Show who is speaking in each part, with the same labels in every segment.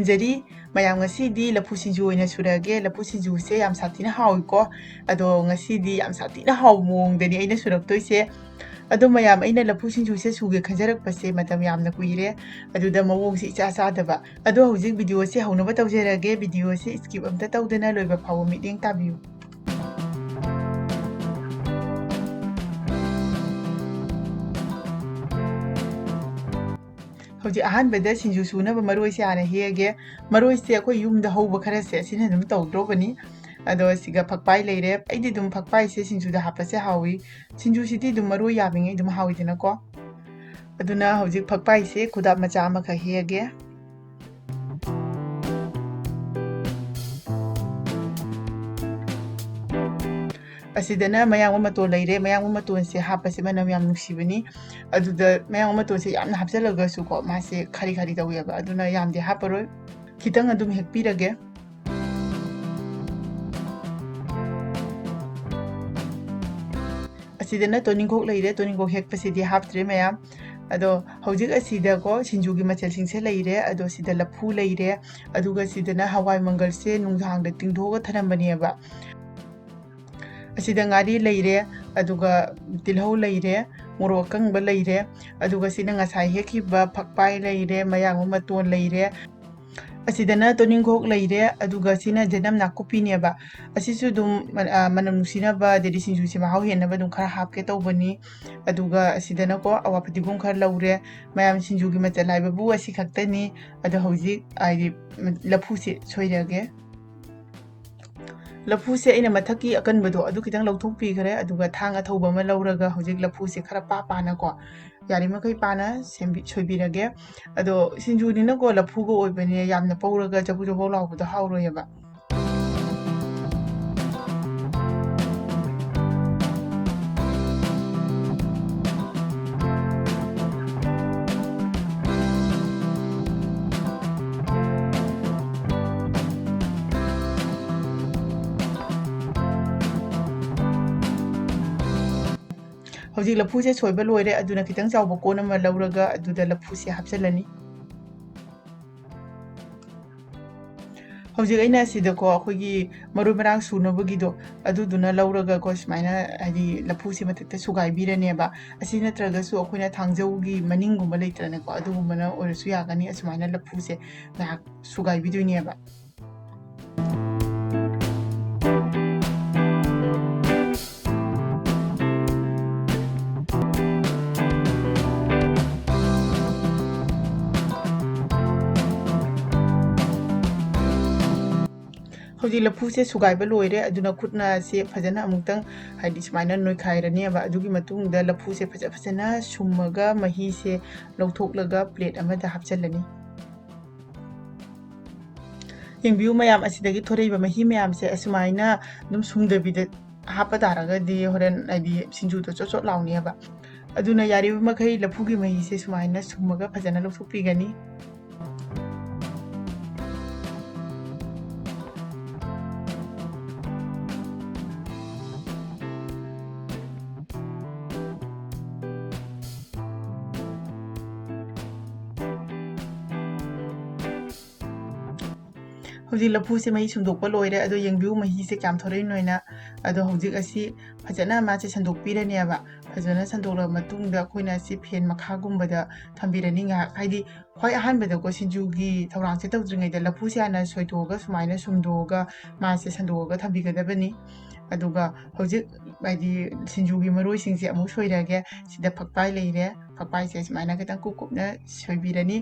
Speaker 1: ꯊꯝꯖꯔꯤ ꯃꯌꯥꯝ ꯉꯁꯤꯗꯤ ꯂꯐꯨ ꯁꯤꯡꯖꯨ ꯑꯣꯏꯅ ꯁꯨꯔꯛꯑꯒꯦ ꯂꯐꯨ ꯁꯤꯡꯖꯨꯁꯦ ꯌꯥꯝ ꯁꯥꯊꯤꯅ ꯍꯥꯎꯏꯀꯣ ꯑꯗꯣ ꯉꯁꯤꯗꯤ ꯌꯥꯝ ꯁꯥꯊꯤꯅ ꯍꯥꯎꯕ ꯃꯑꯣꯡꯗꯅꯤ ꯑꯩꯅ ꯁꯨꯔꯛꯇꯣꯏꯁꯦ ꯑꯗꯣ ꯃꯌꯥꯝ ꯑꯩꯅ ꯂꯐꯨ ꯁꯤꯡꯖꯨꯁꯦ ꯁꯨꯒꯦ ꯈꯟꯖꯔꯛꯄꯁꯦ ꯃꯇꯝ ꯌꯥꯝꯅ ꯀꯨꯏꯔꯦ ꯑꯗꯨꯗ ꯃꯑꯣꯡꯁꯦ ꯏꯆꯥ ꯆꯥꯗꯕ ꯑꯗꯣ ꯍꯧꯖꯤꯛ ꯚꯤꯗꯤꯑꯣꯁꯦ ꯍꯧꯅꯕ ꯇꯧꯖꯔꯒꯦ ꯚꯤꯗꯤꯑꯣꯁꯦ ꯁ꯭ꯀꯤꯞ ꯑꯝꯇ ꯇꯧꯗꯅ ꯂꯣꯏꯕ ꯐꯥꯎꯕ ꯃꯤꯠꯌꯦꯡ ꯇꯥꯕꯤꯌꯨ ꯍꯧꯖꯤꯛ ꯑꯍꯥꯟꯕꯗ ꯁꯤꯡꯖꯨ ꯁꯨꯅꯕ ꯃꯔꯣꯏꯁꯦ ꯍꯥꯟꯅ ꯍꯦꯛꯑꯒꯦ ꯃꯔꯣꯏꯁꯦ ꯑꯩꯈꯣꯏ ꯌꯨꯝꯗ ꯍꯧꯕ ꯈꯔꯁꯦ ꯑꯁꯤꯅ ꯑꯗꯨꯝ ꯇꯧꯗ꯭ꯔꯣꯕꯅꯤ ꯑꯗꯣ ꯁꯤꯒ ꯐꯛꯄꯥꯏ ꯂꯩꯔꯦ ꯑꯩꯗꯤ ꯑꯗꯨꯝ ꯐꯛꯄꯥꯏꯁꯦ ꯁꯤꯡꯖꯨꯗ ꯍꯥꯞꯄꯁꯦ ꯍꯥꯎꯏ ꯁꯤꯡꯖꯨꯁꯤꯗꯤ ꯑꯗꯨꯝ ꯃꯔꯣꯏ ꯌꯥꯝꯃꯤꯉꯩ ꯑꯗꯨꯝ ꯍꯥꯎꯏꯗꯅꯀꯣ ꯑꯗꯨꯅ ꯍꯧꯖꯤꯛ ꯐꯛꯄꯥꯏꯁꯦ ꯈꯨꯗꯥꯞ ꯃꯆꯥ ꯑꯃꯈꯛ ꯍꯦꯛꯑꯒꯦ ꯑꯁꯤꯗꯅ ꯃꯌꯥꯡꯕ ꯃꯇꯣꯟ ꯂꯩꯔꯦ ꯃꯌꯥꯡꯕ ꯃꯇꯣꯟꯁꯦ ꯍꯥꯞꯄꯁꯦ ꯃꯅꯝ ꯌꯥꯝ ꯅꯨꯡꯁꯤꯕꯅꯤ ꯑꯗꯨꯗ ꯃꯌꯥꯡꯕ ꯃꯇꯣꯟꯁꯦ ꯌꯥꯝꯅ ꯍꯥꯞꯆꯜꯂꯒꯁꯨꯀꯣ ꯃꯥꯁꯦ ꯈꯥꯔꯤ ꯈꯥꯔꯤ ꯇꯧꯋꯦꯕ ꯑꯗꯨꯅ ꯌꯥꯝꯗꯤ ꯍꯥꯞꯄꯔꯣꯏ ꯈꯤꯇꯪ ꯑꯗꯨꯝ ꯍꯦꯛꯄꯤꯔꯒꯦ ꯑꯁꯤꯗꯅ ꯇꯣꯅꯤꯡꯈꯣꯛ ꯂꯩꯔꯦ ꯇꯣꯅꯤꯡꯈꯣꯛ ꯍꯦꯛꯄꯁꯤꯗꯤ ꯍꯥꯞꯇ꯭ꯔꯦ ꯃꯌꯥꯝ ꯑꯗꯣ ꯍꯧꯖꯤꯛ ꯑꯁꯤꯗꯀꯣ ꯁꯤꯡꯖꯨꯒꯤ ꯃꯆꯜꯁꯤꯡꯁꯦ ꯂꯩꯔꯦ ꯑꯗꯣ ꯁꯤꯗ ꯂꯐꯨ ꯂꯩꯔꯦ ꯑꯗꯨꯒ ꯁꯤꯗꯅ ꯍꯋꯥꯏ ꯃꯪꯒꯜꯁꯦ ꯅꯨꯡꯗꯥꯡꯗ ꯇꯤꯡꯊꯣꯛꯑꯒ ꯊꯅꯝꯕꯅꯦꯕ ꯑꯁꯤꯗ ꯉꯥꯔꯤ ꯂꯩꯔꯦ ꯑꯗꯨꯒ ꯇꯤꯜꯍꯧ ꯂꯩꯔꯦ ꯃꯣꯔꯣꯛ ꯑꯀꯪꯕ ꯂꯩꯔꯦ ꯑꯗꯨꯒ ꯁꯤꯅ ꯉꯁꯥꯏ ꯍꯦꯛꯈꯤꯕ ꯐꯛꯄꯥꯏ ꯂꯩꯔꯦ ꯃꯌꯥꯡꯕ ꯃꯇꯣꯟ ꯂꯩꯔꯦ ꯑꯁꯤꯗꯅ ꯇꯣꯅꯤꯡꯈꯣꯛ ꯂꯩꯔꯦ ꯑꯗꯨꯒ ꯁꯤꯅ ꯖꯅꯝ ꯅꯥꯀꯨꯞꯄꯤꯅꯦꯕ ꯑꯁꯤꯁꯨ ꯑꯗꯨꯝ ꯃꯅꯝ ꯅꯨꯡꯁꯤꯅꯕ ꯑꯗꯩꯗꯤ ꯁꯤꯡꯖꯨꯁꯦ ꯃꯍꯥꯎ ꯍꯦꯟꯅꯕ ꯑꯗꯨꯝ ꯈꯔ ꯍꯥꯞꯀꯦ ꯇꯧꯕꯅꯤ ꯑꯗꯨꯒ ꯑꯁꯤꯗꯅꯀꯣ ꯑꯋꯥ ꯐꯗꯤꯒꯣꯝ ꯈꯔ ꯂꯧꯔꯦ ꯃꯌꯥꯝ ꯁꯤꯡꯖꯨꯒꯤ ꯃꯆꯜ ꯍꯥꯏꯕꯕꯨ ꯑꯁꯤ ꯈꯛꯇꯅꯤ ꯑꯗꯣ ꯍꯧꯖꯤꯛ ꯍꯥꯏꯗꯤ ꯂꯐꯨꯁꯦ ꯁꯣꯏꯔꯒꯦ ꯂꯐꯨꯁꯦ ꯑꯩꯅ ꯃꯊꯛꯀꯤ ꯑꯀꯟꯕꯗꯣ ꯑꯗꯨ ꯈꯤꯇꯪ ꯂꯧꯊꯣꯛꯄꯤꯈ꯭ꯔꯦ ꯑꯗꯨꯒ ꯊꯥꯡ ꯑꯊꯧꯕ ꯑꯃ ꯂꯧꯔꯒ ꯍꯧꯖꯤꯛ ꯂꯐꯨꯁꯦ ꯈꯔ ꯄꯥꯅꯀꯣ ꯌꯥꯔꯤꯃꯈꯩ ꯄꯥꯅ ꯁꯣꯏꯕꯤꯔꯒꯦ ꯑꯗꯣ ꯁꯤꯡꯖꯨꯅꯤꯅꯀꯣ ꯂꯐꯨꯒ ꯑꯣꯏꯕꯅꯦ ꯌꯥꯝꯅ ꯄꯧꯔꯒ ꯆꯕꯨ ꯆꯕꯧ ꯂꯥꯎꯕꯗꯣ ꯍꯥꯎꯔꯣꯏꯑꯕ ꯍꯧꯖꯤꯛ ꯂꯐꯨꯁꯦ ꯁꯣꯏꯕ ꯂꯣꯏꯔꯦ ꯑꯗꯨꯅ ꯈꯤꯇꯪ ꯆꯥꯎꯕ ꯀꯣꯟ ꯑꯃ ꯂꯧꯔꯒ ꯑꯗꯨꯗ ꯂꯐꯨꯁꯦ ꯍꯥꯞꯆꯤꯜꯂꯅꯤ ꯍꯧꯖꯤꯛ ꯑꯩꯅ ꯁꯤꯗꯀꯣ ꯑꯩꯈꯣꯏꯒꯤ ꯃꯔꯣꯏ ꯃꯔꯥꯡ ꯁꯨꯅꯕꯒꯤꯗꯣ ꯑꯗꯨꯗꯨꯅ ꯂꯧꯔꯒꯀꯣ ꯁꯨꯃꯥꯏꯅ ꯍꯥꯏꯗꯤ ꯂꯐꯨꯁꯦ ꯃꯊꯛꯇ ꯁꯨꯒꯥꯏꯕꯤꯔꯅꯦꯕ ꯑꯁꯤ ꯅꯠꯇ꯭ꯔꯒꯁꯨ ꯑꯩꯈꯣꯏꯅ ꯊꯥꯡꯖꯧꯒꯤ ꯃꯅꯤꯡꯒꯨꯝꯕ ꯂꯩꯇ꯭ꯔꯅꯦꯀꯣ ꯑꯗꯨꯒꯨꯝꯕꯅ ꯑꯣꯏꯔꯁꯨ ꯌꯥꯒꯅꯤ ꯑꯁꯨꯃꯥꯏꯅ ꯂꯐꯨꯁꯦ ꯉꯥꯏꯍꯥꯛ ꯁꯨꯒꯥꯏꯕꯤꯗꯣꯏꯅꯦꯕ ꯍꯧꯖꯤꯛ ꯂꯐꯨꯁꯦ ꯁꯨꯒꯥꯏꯕ ꯂꯣꯏꯔꯦ ꯑꯗꯨꯅ ꯈꯨꯠꯅ ꯁꯦ ꯐꯖꯅ ꯑꯃꯨꯛꯇꯪ ꯍꯥꯏꯗꯤ ꯁꯨꯃꯥꯏꯅ ꯅꯣꯏꯈꯥꯏꯔꯅꯦꯕ ꯑꯗꯨꯒꯤ ꯃꯇꯨꯡꯗ ꯂꯐꯨꯁꯦ ꯐꯖꯅ ꯁꯨꯝꯃꯒ ꯃꯍꯤꯁꯦ ꯂꯧꯊꯣꯛꯂꯒ ꯄ꯭ꯂꯦꯠ ꯑꯃꯗ ꯍꯥꯞꯆꯤꯜꯂꯅꯤ ꯌꯦꯡꯕꯤꯌꯨ ꯃꯌꯥꯝ ꯑꯁꯤꯗꯒꯤ ꯊꯣꯔꯛꯏꯕ ꯃꯍꯤ ꯃꯌꯥꯝꯁꯦ ꯑꯁꯨꯃꯥꯏꯅ ꯑꯗꯨꯝ ꯁꯨꯡꯗꯕꯤꯗ ꯍꯥꯞꯄ ꯇꯥꯔꯒꯗꯤ ꯍꯣꯔꯦꯟ ꯍꯥꯏꯗꯤ ꯁꯤꯡꯖꯨꯗꯣ ꯆꯣꯠ ꯆꯣꯠ ꯂꯥꯎꯅꯦꯕ ꯑꯗꯨꯅ ꯌꯥꯔꯤꯕ ꯃꯈꯩ ꯂꯐꯨꯒꯤ ꯃꯍꯤꯁꯦ ꯁꯨꯃꯥꯏꯅ ꯁꯨꯝꯃꯒ ꯐꯖꯅ ꯂꯧꯊꯣꯛꯄꯤꯒꯅꯤ ꯍꯧꯖꯤꯛ ꯂꯐꯨꯁꯦ ꯃꯍꯤ ꯁꯨꯝꯗꯣꯛꯄ ꯂꯣꯏꯔꯦ ꯑꯗꯣ ꯌꯦꯡꯕꯤꯌꯨ ꯃꯍꯤꯁꯦ ꯀꯌꯥꯝ ꯊꯣꯔꯛꯏꯅꯣꯅ ꯑꯗꯣ ꯍꯧꯖꯤꯛ ꯑꯁꯤ ꯐꯖꯅ ꯃꯥꯁꯦ ꯁꯟꯗꯣꯛꯄꯤꯔꯅꯦꯕ ꯐꯖꯅ ꯁꯟꯗꯣꯛꯂꯕ ꯃꯇꯨꯡꯗ ꯑꯩꯈꯣꯏꯅ ꯑꯁꯤ ꯐꯦꯟ ꯃꯈꯥꯒꯨꯝꯕꯗ ꯊꯝꯕꯤꯔꯅꯤ ꯉꯥꯏꯍꯥꯛ ꯍꯥꯏꯗꯤ ꯈ꯭ꯋꯥꯏ ꯑꯍꯥꯟꯕꯗꯀꯣ ꯁꯤꯡꯖꯨꯒꯤ ꯊꯧꯔꯥꯡꯁꯦ ꯇꯧꯗ꯭ꯔꯤꯉꯩꯗ ꯂꯐꯨꯁꯦ ꯍꯥꯟꯅ ꯁꯣꯏꯗꯣꯛꯑꯒ ꯁꯨꯃꯥꯏꯅ ꯁꯨꯝꯗꯣꯛꯑꯒ ꯃꯥꯁꯦ ꯁꯟꯗꯣꯛꯑꯒ ꯊꯝꯕꯤꯒꯗꯕꯅꯤ ꯑꯗꯨꯒ ꯍꯧꯖꯤꯛ ꯍꯥꯏꯗꯤ ꯁꯤꯡꯖꯨꯒꯤ ꯃꯔꯣꯏꯁꯤꯡꯁꯦ ꯑꯃꯨꯛ ꯁꯣꯏꯔꯒꯦ ꯁꯤꯗ ꯐꯛꯄꯥꯏ ꯂꯩꯔꯦ ꯐꯛꯄꯥꯏꯁꯦ ꯁꯨꯃꯥꯏꯅ ꯈꯤꯇꯪ ꯀꯨꯞꯅ ꯁꯣꯏꯕꯤꯔꯅꯤ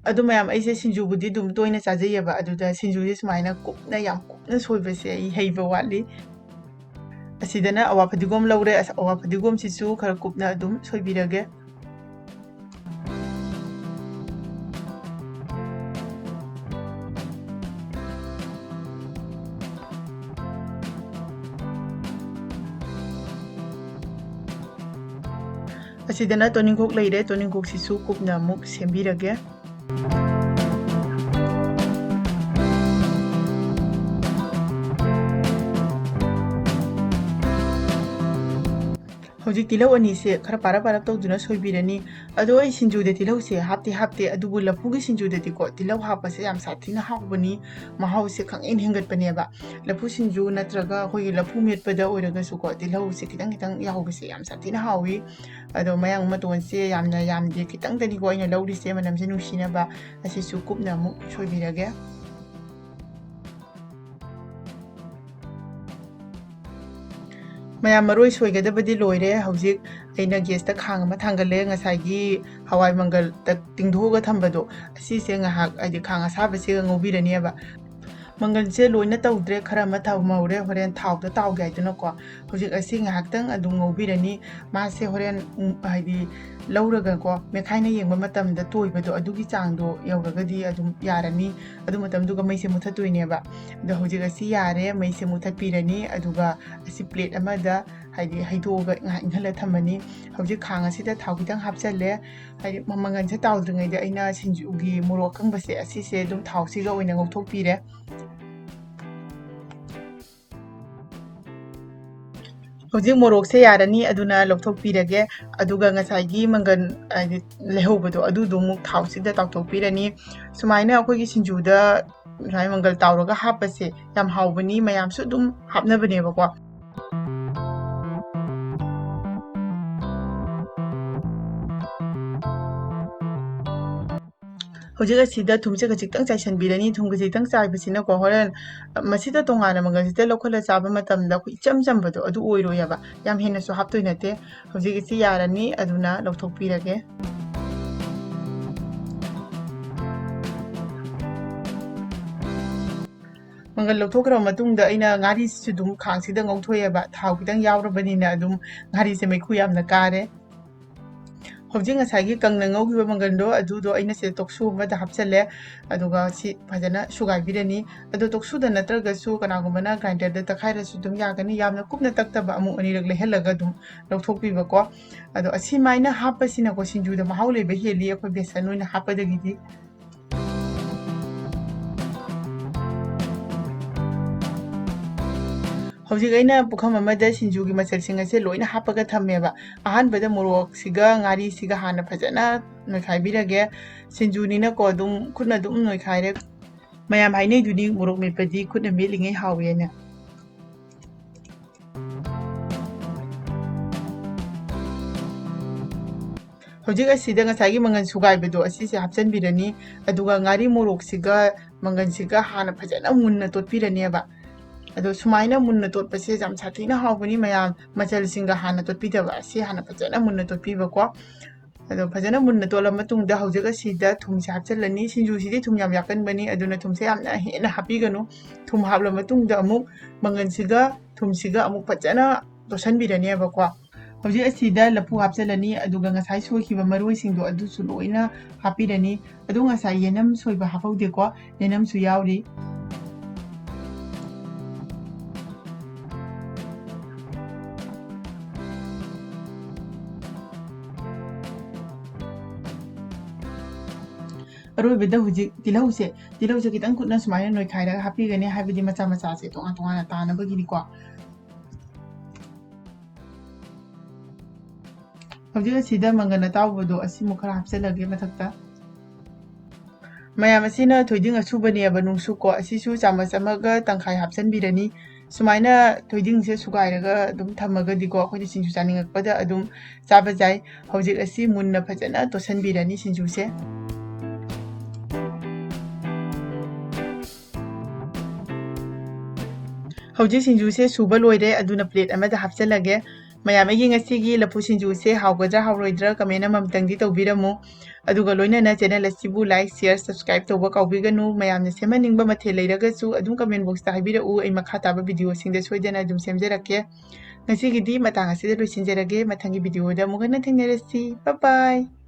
Speaker 1: ꯑꯗꯨ ꯃꯌꯥꯝ ꯑꯩꯁꯦ ꯁꯤꯡꯖꯨꯕꯨꯗꯤ ꯑꯗꯨꯝ ꯇꯣꯏꯅ ꯆꯥꯖꯩꯌꯦꯕ ꯑꯗꯨꯗ ꯁꯤꯡꯖꯨꯁꯦ ꯁꯨꯃꯥꯏꯅ ꯌꯥꯝ ꯀꯨꯞꯅ ꯁꯣꯏꯕꯁꯦ ꯑꯩ ꯍꯩꯕ ꯋꯥꯠꯂꯤ ꯑꯁꯤꯗꯅ ꯑꯋꯥ ꯐꯗꯤꯒꯣꯝ ꯂꯧꯔꯦ ꯑꯋꯥ ꯐꯗꯤꯒꯣꯝꯁꯤꯁꯨ ꯈꯔ ꯀꯨꯞꯅ ꯑꯗꯨꯝ ꯁꯣꯏꯕꯤꯔꯒꯦ ꯑꯁꯤꯗꯅ ꯇꯣꯅꯤꯡꯈꯣꯛ ꯂꯩꯔꯦ ꯇꯣꯅꯤꯡꯈꯣꯛꯁꯤꯁꯨ ꯀꯨꯞꯅ ꯑꯃꯨꯛ ꯁꯦꯝꯕꯤꯔꯒꯦ ꯍꯧꯖꯤꯛ ꯇꯤꯜꯍꯧ ꯑꯅꯤꯁꯦ ꯈꯔ ꯄꯥꯔꯞ ꯄꯥꯔꯞ ꯇꯧꯗꯨꯅ ꯁꯣꯏꯕꯤꯔꯅꯤ ꯑꯗꯣ ꯑꯩ ꯁꯤꯡꯖꯨꯗ ꯇꯤꯜꯍꯧꯁꯦ ꯍꯥꯞꯇꯦ ꯑꯗꯨꯕꯨ ꯂꯐꯨꯒꯤ ꯁꯤꯡꯖꯨꯗꯗꯤꯀꯣ ꯇꯤꯜꯍꯧ ꯍꯥꯞꯄꯁꯦ ꯌꯥꯝ ꯁꯥꯊꯤꯅ ꯍꯥꯎꯕꯅꯤ ꯃꯍꯥꯎꯁꯦ ꯈꯪꯍꯦꯟ ꯍꯦꯟꯒꯠꯄꯅꯦꯕ ꯂꯐꯨ ꯁꯤꯡꯖꯨ ꯅꯠꯇ꯭ꯔꯒ ꯑꯩꯈꯣꯏꯒꯤ ꯂꯐꯨ ꯃꯦꯠꯄꯗ ꯑꯣꯏꯔꯒꯁꯨꯀꯣ ꯇꯤꯜꯍꯧꯁꯦ ꯈꯤꯇꯪ ꯈꯤꯇꯪ ꯌꯥꯎꯕꯁꯦ ꯌꯥꯝ ꯁꯥꯊꯤꯅ ꯍꯥꯎꯋꯤ ꯑꯗꯣ ꯃꯌꯥꯡ ꯃꯇꯣꯟꯁꯦ ꯌꯥꯝꯅ ꯌꯥꯝꯗꯦ ꯈꯤꯇꯪꯗꯅꯤꯀꯣ ꯑꯩꯅ ꯂꯧꯔꯤꯁꯦ ꯃꯅꯝꯁꯦ ꯅꯨꯡꯁꯤꯅꯕ ꯑꯁꯤꯁꯨ ꯀꯨꯞꯅ ꯑꯃꯨꯛ ꯁꯣꯏꯕꯤꯔꯒꯦ ꯃꯌꯥꯝ ꯃꯔꯣꯏ ꯁꯣꯏꯒꯗꯕꯗꯤ ꯂꯣꯏꯔꯦ ꯍꯧꯖꯤꯛ ꯑꯩꯅ ꯒꯦꯁꯇ ꯈꯥꯡ ꯑꯃ ꯊꯥꯡꯒꯠꯂꯦ ꯉꯁꯥꯏꯒꯤ ꯍꯋꯥꯏ ꯃꯪꯒꯜꯗ ꯇꯤꯡꯊꯣꯛꯑꯒ ꯊꯝꯕꯗꯣ ꯑꯁꯤꯁꯦ ꯉꯥꯏꯍꯥꯛ ꯍꯥꯏꯗꯤ ꯈꯥꯡ ꯑꯁꯥꯕꯁꯤꯒ ꯉꯧꯕꯤꯔꯅꯦꯕ ꯃꯪꯒꯜꯁꯦ ꯂꯣꯏꯅ ꯇꯧꯗ꯭ꯔꯦ ꯈꯔ ꯑꯃ ꯊꯝꯍꯧꯔꯦ ꯍꯣꯔꯦꯟ ꯊꯥꯎꯗ ꯇꯥꯎꯒꯦ ꯍꯥꯏꯗꯅꯀꯣ ꯍꯧꯖꯤꯛ ꯑꯁꯤ ꯉꯥꯏꯍꯥꯛꯇꯪ ꯑꯗꯨꯝ ꯉꯧꯕꯤꯔꯅꯤ ꯃꯥꯁꯦ ꯍꯣꯔꯦꯟ ꯍꯥꯏꯗꯤ ꯂꯧꯔꯒꯀꯣ ꯃꯦꯠꯈꯥꯏꯅ ꯌꯦꯡꯕ ꯃꯇꯝꯗ ꯇꯣꯏꯕꯗꯣ ꯑꯗꯨꯒꯤ ꯆꯥꯡꯗꯣ ꯌꯧꯔꯒꯗꯤ ꯑꯗꯨꯝ ꯌꯥꯔꯅꯤ ꯑꯗꯨ ꯃꯇꯝꯗꯨꯒ ꯃꯩꯁꯦ ꯃꯨꯊꯠꯇꯣꯏꯅꯦꯕ ꯑꯗꯣ ꯍꯧꯖꯤꯛ ꯑꯁꯤ ꯌꯥꯔꯦ ꯃꯩꯁꯦ ꯃꯨꯊꯠꯄꯤꯔꯅꯤ ꯑꯗꯨꯒ ꯑꯁꯤ ꯄ꯭ꯂꯦꯠ ꯑꯃꯗ ꯍꯥꯏꯗꯤ ꯍꯩꯗꯣꯛꯑꯒ ꯉꯥꯏꯍꯥꯛ ꯏꯪꯍꯜꯂ ꯊꯝꯃꯅꯤ ꯍꯧꯖꯤꯛ ꯈꯥꯡ ꯑꯁꯤꯗ ꯊꯥꯎ ꯈꯤꯇꯪ ꯍꯥꯞꯆꯜꯂꯦ ꯍꯥꯏꯗꯤ ꯃꯪꯒꯟꯁꯦ ꯇꯥꯎꯗ꯭ꯔꯤꯉꯩꯗ ꯑꯩꯅ ꯁꯤꯡꯖꯨꯒꯤ ꯃꯣꯔꯣꯛ ꯑꯀꯪꯕꯁꯦ ꯑꯁꯤꯁꯦ ꯑꯗꯨꯝ ꯊꯥꯎꯁꯤꯒ ꯑꯣꯏꯅ ꯉꯧꯊꯣꯛꯄꯤꯔꯦ ꯍꯧꯖꯤꯛ ꯃꯣꯔꯣꯛꯁꯦ ꯌꯥꯔꯅꯤ ꯑꯗꯨꯅ ꯂꯧꯊꯣꯛꯄꯤꯔꯒꯦ ꯑꯗꯨꯒ ꯉꯁꯥꯏꯒꯤ ꯃꯪꯒꯟ ꯍꯥꯏꯗꯤ ꯂꯩꯍꯧꯕꯗꯣ ꯑꯗꯨꯗꯣ ꯑꯃꯨꯛ ꯊꯥꯎꯁꯤꯗ ꯇꯥꯎꯊꯣꯛꯄꯤꯔꯅꯤ ꯁꯨꯃꯥꯏꯅ ꯑꯩꯈꯣꯏꯒꯤ ꯁꯤꯡꯖꯨꯗ ꯁꯨꯃꯥꯏꯅ ꯃꯪꯒꯜ ꯇꯥꯎꯔꯒ ꯍꯥꯞꯄꯁꯦ ꯌꯥꯝ ꯍꯥꯎꯕꯅꯤ ꯃꯌꯥꯝꯁꯨ ꯑꯗꯨꯝ ꯍꯥꯞꯅꯕꯅꯦꯕꯀꯣ ꯍꯧꯖꯤꯛ ꯑꯁꯤꯗ ꯊꯨꯝꯁꯦ ꯈꯖꯤꯛꯇꯪ ꯆꯥꯏꯁꯤꯟꯕꯤꯔꯅꯤ ꯊꯨꯝ ꯈꯖꯤꯛꯇꯪ ꯆꯥꯏꯕꯁꯤꯅꯀꯣ ꯍꯣꯔꯦꯟ ꯃꯁꯤꯗ ꯇꯣꯉꯥꯟꯅ ꯃꯪꯒꯜꯁꯤꯗ ꯂꯧꯈꯠꯂ ꯆꯥꯕ ꯃꯇꯝꯗ ꯑꯩꯈꯣꯏ ꯏꯆꯝ ꯆꯝꯕꯗꯣ ꯑꯗꯨ ꯑꯣꯏꯔꯣꯏꯑꯕ ꯌꯥꯝ ꯍꯦꯟꯅꯁꯨ ꯍꯥꯞꯇꯣꯏ ꯅꯠꯇꯦ ꯍꯧꯖꯤꯛ ꯑꯁꯤ ꯌꯥꯔꯅꯤ ꯑꯗꯨꯅ ꯂꯧꯊꯣꯛꯄꯤꯔꯒꯦ ꯃꯪꯒꯜ ꯂꯧꯊꯣꯛꯈ꯭ꯔꯕ ꯃꯇꯨꯡꯗ ꯑꯩꯅ ꯉꯥꯔꯤꯁꯤꯁꯨ ꯑꯗꯨꯝ ꯈꯥꯡꯁꯤꯗ ꯉꯧꯊꯣꯛꯑꯦꯕ ꯊꯥꯎ ꯈꯤꯇꯪ ꯌꯥꯎꯔꯕꯅꯤꯅ ꯑꯗꯨꯝ ꯉꯥꯔꯤꯁꯦ ꯃꯩꯈꯨ ꯌꯥꯝꯅ ꯀꯥꯔꯦ ꯍꯧꯖꯤꯛ ꯉꯁꯥꯏꯒꯤ ꯀꯪꯅ ꯉꯧꯈꯤꯕ ꯃꯪꯒꯟꯗꯣ ꯑꯗꯨꯗꯣ ꯑꯩꯅ ꯁꯤꯗ ꯇꯣꯛꯁꯨ ꯑꯃꯗ ꯍꯥꯞꯆꯜꯂꯦ ꯑꯗꯨꯒ ꯁꯤ ꯐꯖꯅ ꯁꯨꯒꯥꯏꯕꯤꯔꯅꯤ ꯑꯗꯣ ꯇꯣꯛꯁꯨꯗ ꯅꯠꯇ꯭ꯔꯒꯁꯨ ꯀꯅꯥꯒꯨꯝꯕꯅ ꯒ꯭ꯔꯥꯏꯟꯗꯔꯗ ꯇꯛꯈꯥꯏꯔꯁꯨ ꯑꯗꯨꯝ ꯌꯥꯒꯅꯤ ꯌꯥꯝꯅ ꯀꯨꯞꯅ ꯇꯛꯇꯕ ꯑꯃꯨꯛ ꯑꯅꯤꯔꯛ ꯂꯩꯍꯜꯂꯒ ꯑꯗꯨꯝ ꯂꯧꯊꯣꯛꯄꯤꯕꯀꯣ ꯑꯗꯣ ꯑꯁꯤꯃꯥꯏꯅ ꯍꯥꯞꯄꯁꯤꯅꯀꯣ ꯁꯤꯡꯖꯨꯗ ꯃꯍꯥꯎ ꯂꯩꯕ ꯍꯦꯜꯂꯤ ꯑꯩꯈꯣꯏ ꯕꯦꯁꯟ ꯑꯣꯏꯅ ꯍꯥꯞꯄꯗꯒꯤꯗꯤ ꯍꯧꯖꯤꯛ ꯑꯩꯅ ꯄꯨꯈꯝ ꯑꯃꯗ ꯁꯤꯡꯖꯨꯒꯤ ꯃꯆꯜꯁꯤꯡ ꯑꯁꯦ ꯂꯣꯏꯅ ꯍꯥꯞꯄꯒ ꯊꯝꯃꯦꯕ ꯑꯍꯥꯟꯕꯗ ꯃꯣꯔꯣꯛꯁꯤꯒ ꯉꯥꯔꯤꯁꯤꯒ ꯍꯥꯟꯅ ꯐꯖꯅ ꯅꯣꯏꯈꯥꯏꯕꯤꯔꯒꯦ ꯁꯤꯡꯖꯨꯅꯤꯅꯀꯣ ꯑꯗꯨꯝ ꯈꯨꯠꯅ ꯑꯗꯨꯝ ꯅꯣꯏꯈꯥꯏꯔꯦ ꯃꯌꯥꯝ ꯍꯥꯏꯅꯩꯗꯨꯗꯤ ꯃꯣꯔꯣꯛ ꯃꯦꯠꯄꯗꯤ ꯈꯨꯠꯅ ꯃꯦꯠꯂꯤꯉꯩ ꯍꯥꯎꯋꯦꯅ ꯍꯧꯖꯤꯛ ꯑꯁꯤꯗ ꯉꯁꯥꯏꯒꯤ ꯃꯪꯒꯟ ꯁꯨꯒꯥꯏꯕꯗꯣ ꯑꯁꯤꯁꯦ ꯍꯥꯞꯆꯤꯟꯕꯤꯔꯅꯤ ꯑꯗꯨꯒ ꯉꯥꯔꯤ ꯃꯣꯔꯣꯛꯁꯤꯒ ꯃꯪꯒꯟꯁꯤꯒ ꯍꯥꯟꯅ ꯐꯖꯅ ꯃꯨꯟꯅ ꯇꯣꯠꯄꯤꯔꯅꯦꯕ ꯑꯗꯣ ꯁꯨꯃꯥꯏꯅ ꯃꯨꯟꯅ ꯇꯣꯠꯄꯁꯦ ꯌꯥꯝ ꯁꯥꯊꯤꯅ ꯍꯥꯎꯕꯅꯤ ꯃꯌꯥꯝ ꯃꯆꯜꯁꯤꯡꯒ ꯍꯥꯟꯅ ꯇꯣꯠꯄꯤꯗꯕ ꯑꯁꯤ ꯍꯥꯟꯅ ꯐꯖꯅ ꯃꯨꯟꯅ ꯇꯣꯠꯄꯤꯕꯀꯣ ꯑꯗꯣ ꯐꯖꯅ ꯃꯨꯟꯅ ꯇꯣꯠꯂ ꯃꯇꯨꯡꯗ ꯍꯧꯖꯤꯛ ꯑꯁꯤꯗ ꯊꯨꯝꯁꯦ ꯍꯥꯞꯆꯤꯜꯂꯅꯤ ꯁꯤꯡꯖꯨꯁꯤꯗꯤ ꯊꯨꯝ ꯌꯥꯝ ꯌꯥꯛꯀꯟꯕꯅꯤ ꯑꯗꯨꯅ ꯊꯨꯝꯁꯦ ꯌꯥꯝꯅ ꯍꯦꯟꯅ ꯍꯥꯞꯄꯤꯒꯅꯨ ꯊꯨꯝ ꯍꯥꯞꯂ ꯃꯇꯨꯡꯗ ꯑꯃꯨꯛ ꯃꯪꯒꯟꯁꯤꯒ ꯊꯨꯝꯁꯤꯒ ꯑꯃꯨꯛ ꯐꯖꯅ ꯇꯣꯠꯁꯟꯕꯤꯔꯅꯦꯕꯀꯣ ꯍꯧꯖꯤꯛ ꯑꯁꯤꯗ ꯂꯐꯨ ꯍꯥꯞꯆꯤꯜꯂꯅꯤ ꯑꯗꯨꯒ ꯉꯁꯥꯏ ꯁꯣꯏꯈꯤꯕ ꯃꯔꯣꯏꯁꯤꯡꯗꯣ ꯑꯗꯨꯁꯨ ꯂꯣꯏꯅ ꯍꯥꯞꯄꯤꯔꯅꯤ ꯑꯗꯨ ꯉꯁꯥꯏ ꯌꯦꯅꯝ ꯁꯣꯏꯕ ꯍꯥꯞꯍꯧꯗꯦꯀꯣ ꯌꯦꯅꯝꯁꯨ ꯌꯥꯎꯔꯤ ꯑꯔꯣꯏꯕꯗ ꯍꯧꯖꯤꯛ ꯇꯤꯜꯍꯧꯁꯦ ꯈꯤꯇꯪ ꯀꯨꯠꯅ ꯁꯨꯃꯥꯏꯅ ꯅꯣꯏꯈꯥꯏꯔꯒ ꯍꯥꯞꯄꯤꯒꯅꯤ ꯍꯥꯏꯕꯗꯤ ꯃꯆꯥ ꯃꯆꯥꯁꯦ ꯇꯣꯉꯥꯟ ꯇꯣꯉꯥꯟꯅ ꯇꯥꯅꯕꯒꯤꯅꯤꯀꯣ ꯍꯧꯖꯤꯛ ꯑꯁꯤꯗ ꯃꯪꯒꯟ ꯑꯇꯥꯎꯕꯗꯣ ꯑꯁꯤꯃꯨꯛ ꯈꯔ ꯍꯥꯞꯆꯤꯜꯂꯒꯦ ꯃꯊꯛꯇ ꯃꯌꯥꯝ ꯑꯁꯤꯅ ꯊꯣꯏꯗꯤꯡ ꯑꯁꯨꯕꯅꯦꯕ ꯅꯨꯡꯁꯨꯀꯣ ꯑꯁꯤꯁꯨ ꯆꯥꯃꯆ ꯑꯃꯒ ꯇꯪꯈꯥꯏ ꯍꯥꯞꯆꯤꯟꯕꯤꯔꯅꯤ ꯁꯨꯃꯥꯏꯅ ꯊꯣꯏꯗꯤꯡꯁꯦ ꯁꯨꯒꯥꯏꯔꯒ ꯑꯗꯨꯝ ꯊꯝꯃꯒꯗꯤꯀꯣ ꯑꯩꯈꯣꯏꯅ ꯁꯤꯡꯖꯨ ꯆꯥꯅꯤꯡꯉꯛꯄꯗ ꯑꯗꯨꯝ ꯆꯥꯕ ꯌꯥꯏ ꯍꯧꯖꯤꯛ ꯑꯁꯤ ꯃꯨꯟꯅ ꯐꯖꯅ ꯇꯣꯠꯁꯟꯕꯤꯔꯅꯤ ꯁꯤꯡꯖꯨꯁꯦ ꯍꯧꯖꯤꯛ ꯁꯤꯡꯖꯨꯁꯦ ꯁꯨꯕ ꯂꯣꯏꯔꯦ ꯑꯗꯨꯅ ꯄ꯭ꯂꯦꯠ ꯑꯃꯗ ꯍꯥꯞꯆꯤꯜꯂꯒꯦ ꯃꯌꯥꯝ ꯑꯩꯒꯤ ꯉꯁꯤꯒꯤ ꯂꯐꯨ ꯁꯤꯡꯖꯨꯁꯦ ꯍꯥꯎꯒꯗ꯭ꯔꯥ ꯍꯥꯎꯔꯣꯏꯗ꯭ꯔꯥ ꯀꯃꯦꯟ ꯑꯃꯇꯪꯗꯤ ꯇꯧꯕꯤꯔꯝꯃꯨ ꯑꯗꯨꯒ ꯂꯣꯏꯅꯅ ꯆꯦꯅꯦꯜ ꯑꯁꯤꯕꯨ ꯂꯥꯏꯛ ꯁꯤꯌꯔ ꯁꯕꯁꯀ꯭ꯔꯥꯏꯕ ꯇꯧꯕ ꯀꯥꯎꯕꯤꯒꯅꯨ ꯃꯌꯥꯝꯅ ꯁꯦꯝꯍꯟꯅꯤꯡꯕ ꯃꯊꯦꯜ ꯂꯩꯔꯒꯁꯨ ꯑꯗꯨꯝ ꯀꯃꯦꯟ ꯕꯣꯛꯁꯇ ꯍꯥꯏꯕꯤꯔꯛꯎ ꯑꯩ ꯃꯈꯥ ꯇꯥꯕ ꯚꯤꯗꯤꯑꯣꯁꯤꯡꯗ ꯁꯣꯏꯗꯅ ꯑꯗꯨꯝ ꯁꯦꯝꯖꯔꯛꯀꯦ ꯉꯁꯤꯒꯤꯗꯤ ꯃꯇꯥꯡ ꯑꯁꯤꯗ ꯂꯣꯏꯁꯤꯟꯖꯔꯒꯦ ꯃꯊꯪꯒꯤ ꯚꯤꯗꯤꯑꯣꯗ ꯑꯃꯨꯛ ꯍꯟꯅ ꯊꯦꯡꯅꯔꯁꯤ ꯕꯥꯏ ꯕꯥꯏ